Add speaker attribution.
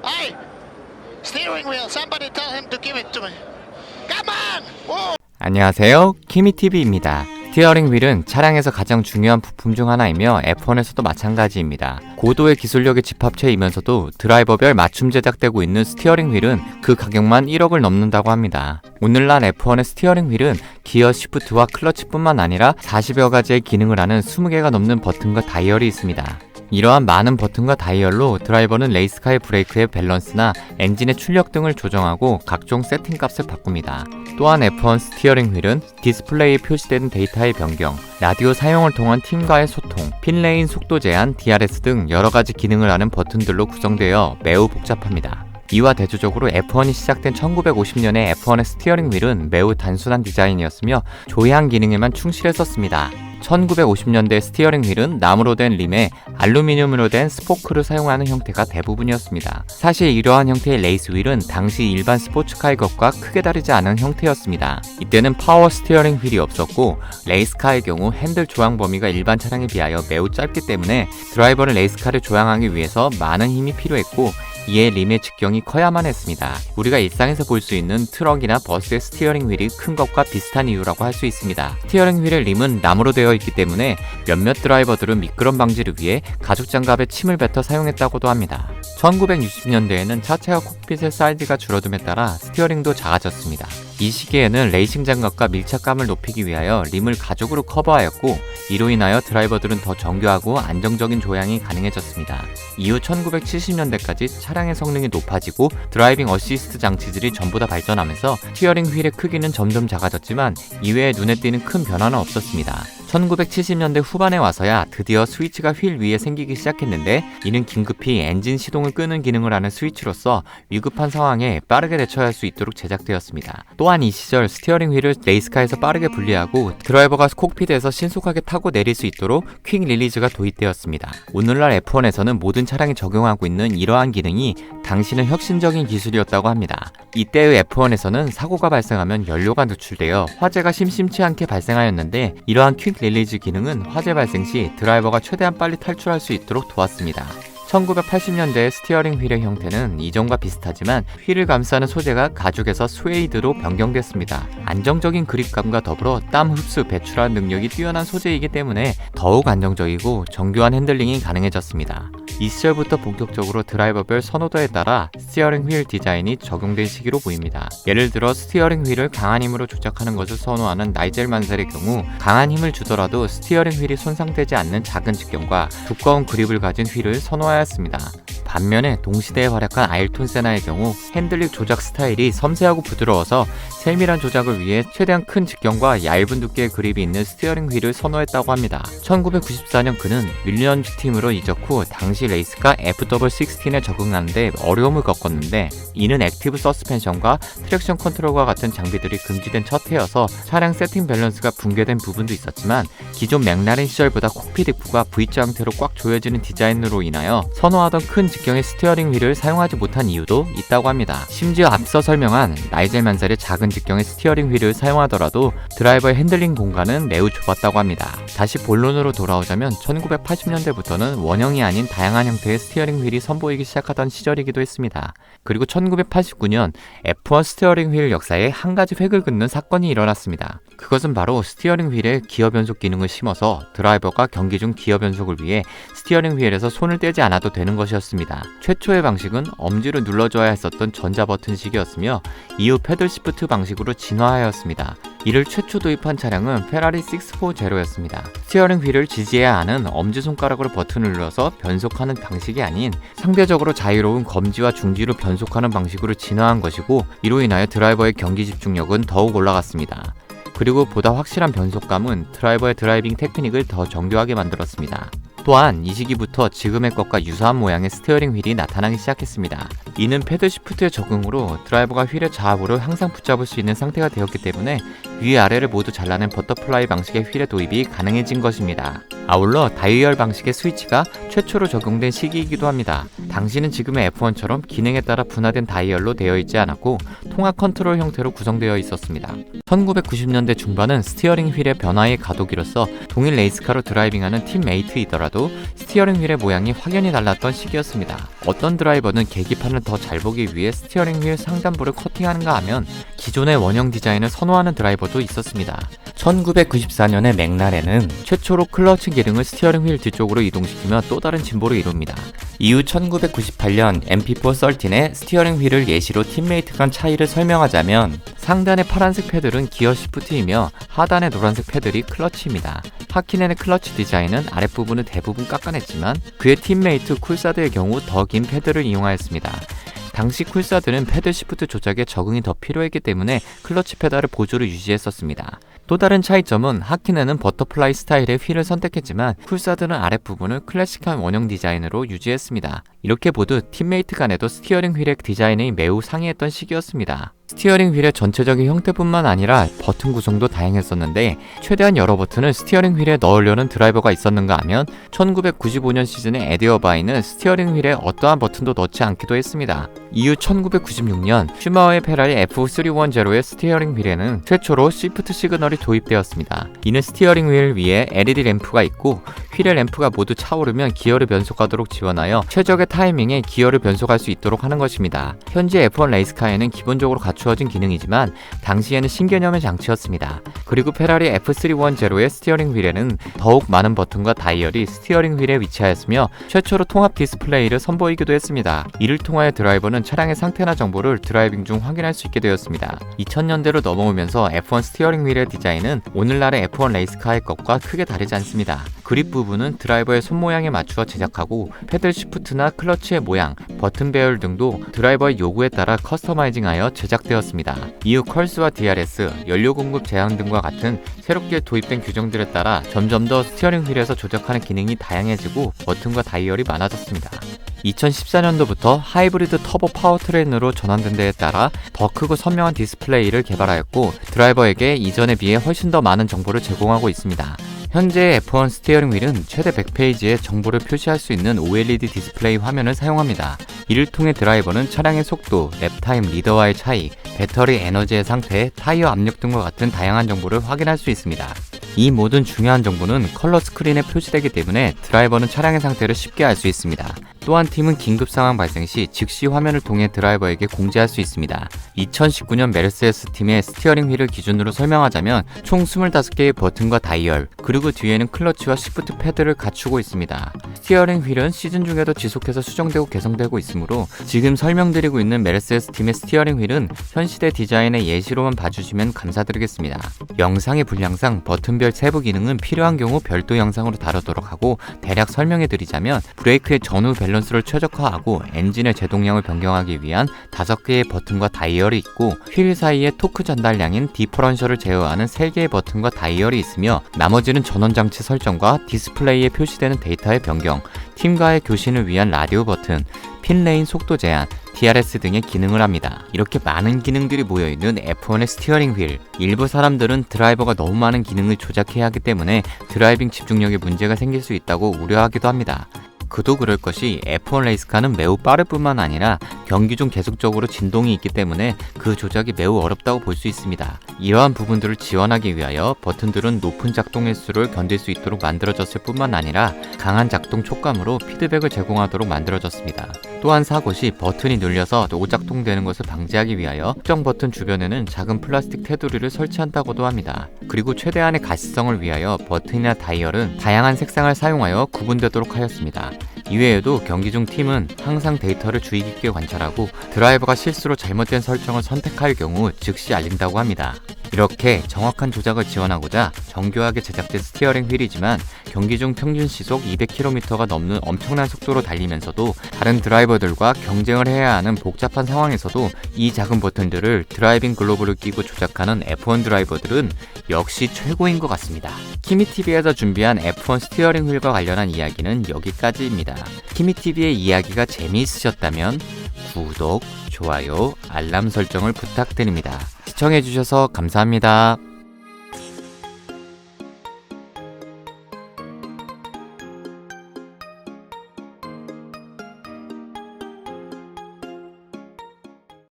Speaker 1: Hey, steering wheel. Somebody tell him to give it to me. Come on. Whoa.
Speaker 2: 안녕하세요, 키미TV입니다. 스티어링 휠은 차량에서 가장 중요한 부품 중 하나이며 F1에서도 마찬가지입니다. 고도의 기술력의 집합체이면서도 드라이버별 맞춤 제작되고 있는 스티어링 휠은 그 가격만 1억을 넘는다고 합니다. 오늘날 F1의 스티어링 휠은 기어, 시프트와 클러치뿐만 아니라 40여 가지의 기능을 하는 20개가 넘는 버튼과 다이얼이 있습니다. 이러한 많은 버튼과 다이얼로 드라이버는 레이스카의 브레이크의 밸런스나 엔진의 출력 등을 조정하고 각종 세팅값을 바꿉니다. 또한 F1 스티어링 휠은 디스플레이에 표시되는 데이터의 변경, 라디오 사용을 통한 팀과의 소통, 핀레인 속도 제한, DRS 등 여러가지 기능을 하는 버튼들로 구성되어 매우 복잡합니다. 이와 대조적으로 F1이 시작된 1950년에 F1의 스티어링 휠은 매우 단순한 디자인이었으며 조향 기능에만 충실했었습니다. 1950년대 스티어링 휠은 나무로 된 림에 알루미늄으로 된 스포크를 사용하는 형태가 대부분이었습니다. 사실 이러한 형태의 레이스 휠은 당시 일반 스포츠카의 것과 크게 다르지 않은 형태였습니다. 이때는 파워 스티어링 휠이 없었고 레이스카의 경우 핸들 조향 범위가 일반 차량에 비하여 매우 짧기 때문에 드라이버는 레이스카를 조향하기 위해서 많은 힘이 필요했고 이에 림의 직경이 커야만 했습니다. 우리가 일상에서 볼 수 있는 트럭이나 버스의 스티어링 휠이 큰 것과 비슷한 이유라고 할 수 있습니다. 스티어링 휠의 림은 나무로 되어 있기 때문에 몇몇 드라이버들은 미끄럼 방지를 위해 가죽 장갑에 침을 뱉어 사용했다고도 합니다. 1960년대에는 차체와 콕핏의 사이즈가 줄어듦에 따라 스티어링도 작아졌습니다. 이 시기에는 레이싱 장갑과 밀착감을 높이기 위하여 림을 가죽으로 커버하였고 이로 인하여 드라이버들은 더 정교하고 안정적인 조향이 가능해졌습니다. 이후 1970년대까지 차량의 성능이 높아지고 드라이빙 어시스트 장치들이 전부 다 발전하면서 스티어링 휠의 크기는 점점 작아졌지만 이외에 눈에 띄는 큰 변화는 없었습니다. 1970년대 후반에 와서야 드디어 스위치가 휠 위에 생기기 시작했는데 이는 긴급히 엔진 시동을 끄는 기능을 하는 스위치로서 위급한 상황에 빠르게 대처할 수 있도록 제작되었습니다. 또한 이 시절 스티어링 휠을 레이스카에서 빠르게 분리하고 드라이버가 콕핏에서 신속하게 타고 내릴 수 있도록 퀵 릴리즈가 도입되었습니다. 오늘날 F1에서는 모든 차량이 적용하고 있는 이러한 기능이 당시는 혁신적인 기술이었다고 합니다. 이때의 F1에서는 사고가 발생하면 연료가 누출되어 화재가 심심치 않게 발생하였는데 이러한 퀵 릴리즈 기능은 화재 발생 시 드라이버가 최대한 빨리 탈출할 수 있도록 도왔습니다. 1980년대의 스티어링 휠의 형태는 이전과 비슷하지만 휠을 감싸는 소재가 가죽에서 스웨이드로 변경됐습니다. 안정적인 그립감과 더불어 땀 흡수, 배출한 능력이 뛰어난 소재이기 때문에 더욱 안정적이고 정교한 핸들링이 가능해졌습니다. 이 시절부터 본격적으로 드라이버별 선호도에 따라 스티어링 휠 디자인이 적용된 시기로 보입니다. 예를 들어 스티어링 휠을 강한 힘으로 조작하는 것을 선호하는 나이젤 만셀의 경우 강한 힘을 주더라도 스티어링 휠이 손상되지 않는 작은 직경과 두꺼운 그립을 가진 휠을 선호하였습니다. 반면에 동시대에 활약한 아일톤 세나의 경우 핸들링 조작 스타일이 섬세하고 부드러워서 세밀한 조작을 위해 최대한 큰 직경과 얇은 두께의 그립이 있는 스티어링 휠을 선호했다고 합니다. 1994년 그는 윌리엄즈 팀으로 이적 후 당시 레이스카 FW16에 적응하는데 어려움을 겪었는데 이는 액티브 서스펜션과 트랙션 컨트롤과 같은 장비들이 금지된 첫 해여서 차량 세팅 밸런스가 붕괴된 부분도 있었지만 기존 맥라렌 시절보다 콕핏 입구가 V자 형태로 꽉 조여지는 디자인으로 인하여 선호하던 큰 직경의 스티어링 휠을 사용하지 못한 이유도 있다고 합니다. 심지어 앞서 설명한 나이젤 만셀의 작은 직경의 스티어링 휠을 사용하더라도 드라이버의 핸들링 공간은 매우 좁았다고 합니다. 다시 본론으로 돌아오자면 1980년대부터는 원형이 아닌 다양한 형태의 스티어링 휠이 선보이기 시작하던 시절이기도 했습니다. 그리고 1989년 F1 스티어링 휠 역사에 한 가지 획을 긋는 사건이 일어났습니다. 그것은 바로 스티어링 휠에 기어 변속 기능을 심어서 드라이버가 경기 중 기어 변속을 위해 스티어링 휠에서 손을 떼지 않아도 되는 것이었습니다. 최초의 방식은 엄지로 눌러줘야 했었던 전자 버튼식이었으며 이후 패들 시프트 방식으로 진화하였습니다. 이를 최초 도입한 차량은 페라리 640였습니다. 스티어링 휠을 지지해야 하는 엄지손가락으로 버튼을 눌러서 변속하는 방식이 아닌 상대적으로 자유로운 검지와 중지로 변속하는 방식으로 진화한 것이고 이로 인하여 드라이버의 경기 집중력은 더욱 올라갔습니다. 그리고 보다 확실한 변속감은 드라이버의 드라이빙 테크닉을 더 정교하게 만들었습니다. 또한 이 시기부터 지금의 것과 유사한 모양의 스티어링 휠이 나타나기 시작했습니다. 이는 패드 시프트의 적용으로 드라이버가 휠의 좌우를 항상 붙잡을 수 있는 상태가 되었기 때문에 위아래를 모두 잘라낸 버터플라이 방식의 휠의 도입이 가능해진 것입니다. 아울러 다이얼 방식의 스위치가 최초로 적용된 시기이기도 합니다. 당시는 지금의 F1처럼 기능에 따라 분화된 다이얼로 되어 있지 않았고 통합 컨트롤 형태로 구성되어 있었습니다. 1990년대 중반은 스티어링 휠의 변화의 가도기로서 동일 레이스카로 드라이빙하는 팀메이트이더라도 하더라도 스티어링 휠의 모양이 확연히 달랐던 시기였습니다. 어떤 드라이버는 계기판을 더 잘 보기 위해 스티어링 휠 상단부를 커팅하는가 하면 기존의 원형 디자인을 선호하는 드라이버도 있었습니다. 1994년에 맥라렌은 최초로 클러치 기능을 스티어링 휠 뒤쪽으로 이동시키며 또 다른 진보를 이룹니다. 이후 1998년 MP413의 스티어링 휠을 예시로 팀메이트 간 차이를 설명하자면 상단의 파란색 패들은 기어 시프트이며 하단의 노란색 패들이 클러치입니다. 하키넨의 클러치 디자인은 아랫부분을 대부분 깎아냈지만 그의 팀메이트 쿨사드의 경우 더 긴 패드를 이용하였습니다. 당시 쿨사드는 패드 시프트 조작에 적응이 더 필요했기 때문에 클러치 페달을 보조로 유지했었습니다. 또 다른 차이점은 하키넨은 버터플라이 스타일의 휠을 선택했지만 쿨사드는 아랫부분을 클래식한 원형 디자인으로 유지했습니다. 이렇게 모두 팀메이트 간에도 스티어링 휠의 디자인이 매우 상이했던 시기였습니다. 스티어링 휠의 전체적인 형태뿐만 아니라 버튼 구성도 다양했었는데 최대한 여러 버튼을 스티어링 휠에 넣으려는 드라이버가 있었는가 하면 1995년 시즌의 에디 어바인은 스티어링 휠에 어떠한 버튼도 넣지 않기도 했습니다. 이후 1996년 슈마허의 페라리 F310의 스티어링 휠에는 최초로 시프트 시그널이 도입되었습니다. 이는 스티어링 휠 위에 LED 램프가 있고 휠의 램프가 모두 차오르면 기어를 변속하도록 지원하여 최적의 타이밍에 기어를 변속할 수 있도록 하는 것입니다. 현재 F1 레이스카에는 기본적으로 갖추어진 기능이지만 당시에는 신개념의 장치였습니다. 그리고 페라리 F310의 스티어링 휠에는 더욱 많은 버튼과 다이얼이 스티어링 휠에 위치하였으며 최초로 통합 디스플레이를 선보이기도 했습니다. 이를 통하여 드라이버는 차량의 상태나 정보를 드라이빙 중 확인할 수 있게 되었습니다. 2000년대로 넘어오면서 F1 스티어링 휠의 디자인은 오늘날의 F1 레이스카의 것과 크게 다르지 않습니다. 그립 부분은 드라이버의 손 모양에 맞추어 제작하고 패들 시프트나 클러치의 모양, 버튼 배열 등도 드라이버의 요구에 따라 커스터마이징하여 제작되었습니다. 이후 컬스와 DRS, 연료 공급 제한 등과 같은 새롭게 도입된 규정들에 따라 점점 더 스티어링 휠에서 조작하는 기능이 다양해지고 버튼과 다이얼이 많아졌습니다. 2014년도부터 하이브리드 터보 파워트레인으로 전환된 데에 따라 더 크고 선명한 디스플레이를 개발하였고 드라이버에게 이전에 비해 훨씬 더 많은 정보를 제공하고 있습니다. 현재 F1 스티어링 휠은 최대 100페이지의 정보를 표시할 수 있는 OLED 디스플레이 화면을 사용합니다. 이를 통해 드라이버는 차량의 속도, 랩타임 리더와의 차이, 배터리 에너지의 상태, 타이어 압력 등과 같은 다양한 정보를 확인할 수 있습니다. 이 모든 중요한 정보는 컬러 스크린에 표시되기 때문에 드라이버는 차량의 상태를 쉽게 알 수 있습니다. 또한 팀은 긴급 상황 발생 시 즉시 화면을 통해 드라이버에게 공지할 수 있습니다. 2019년 메르세데스 팀의 스티어링 휠을 기준으로 설명하자면 총 25개의 버튼과 다이얼, 그리고 뒤에는 클러치와 시프트 패드를 갖추고 있습니다. 스티어링 휠은 시즌 중에도 지속해서 수정되고 개성되고 있으므로 지금 설명드리고 있는 메르세데스 팀의 스티어링 휠은 현 시대 디자인의 예시로만 봐주시면 감사드리겠습니다. 영상의 분량상 버튼별 세부 기능은 필요한 경우 별도 영상으로 다루도록 하고 대략 설명해드리자면 브레이크의 전후 밸런스를 최적화하고 엔진의 제동량을 변경하기 위한 5개의 버튼과 다이얼이 있고 휠 사이에 토크 전달량인 디퍼런셜을 제어하는 3개의 버튼과 다이얼이 있으며 나머지는 전원장치 설정과 디스플레이에 표시되는 데이터의 변경, 팀과의 교신을 위한 라디오 버튼, 핀레인 속도 제한, DRS 등의 기능을 합니다. 이렇게 많은 기능들이 모여있는 F1의 스티어링 휠. 일부 사람들은 드라이버가 너무 많은 기능을 조작해야 하기 때문에 드라이빙 집중력에 문제가 생길 수 있다고 우려하기도 합니다. 그도 그럴 것이 F1 레이스카는 매우 빠를 뿐만 아니라 경기 중 계속적으로 진동이 있기 때문에 그 조작이 매우 어렵다고 볼 수 있습니다. 이러한 부분들을 지원하기 위하여 버튼들은 높은 작동 횟수를 견딜 수 있도록 만들어졌을 뿐만 아니라 강한 작동 촉감으로 피드백을 제공하도록 만들어졌습니다. 또한 사곳이 버튼이 눌려서 오작동되는 것을 방지하기 위하여 특정 버튼 주변에는 작은 플라스틱 테두리를 설치한다고도 합니다. 그리고 최대한의 가시성을 위하여 버튼이나 다이얼은 다양한 색상을 사용하여 구분되도록 하였습니다. 이외에도 경기 중 팀은 항상 데이터를 주의 깊게 관찰하고 드라이버가 실수로 잘못된 설정을 선택할 경우 즉시 알린다고 합니다. 이렇게 정확한 조작을 지원하고자 정교하게 제작된 스티어링 휠이지만 경기 중 평균 시속 200km가 넘는 엄청난 속도로 달리면서도 다른 드라이버들과 경쟁을 해야 하는 복잡한 상황에서도 이 작은 버튼들을 드라이빙 글로브를 끼고 조작하는 F1 드라이버들은 역시 최고인 것 같습니다. 키미TV에서 준비한 F1 스티어링 휠과 관련한 이야기는 여기까지입니다. 키미TV의 이야기가 재미있으셨다면 구독, 좋아요, 알람 설정을 부탁드립니다. 시청해주셔서 감사합니다.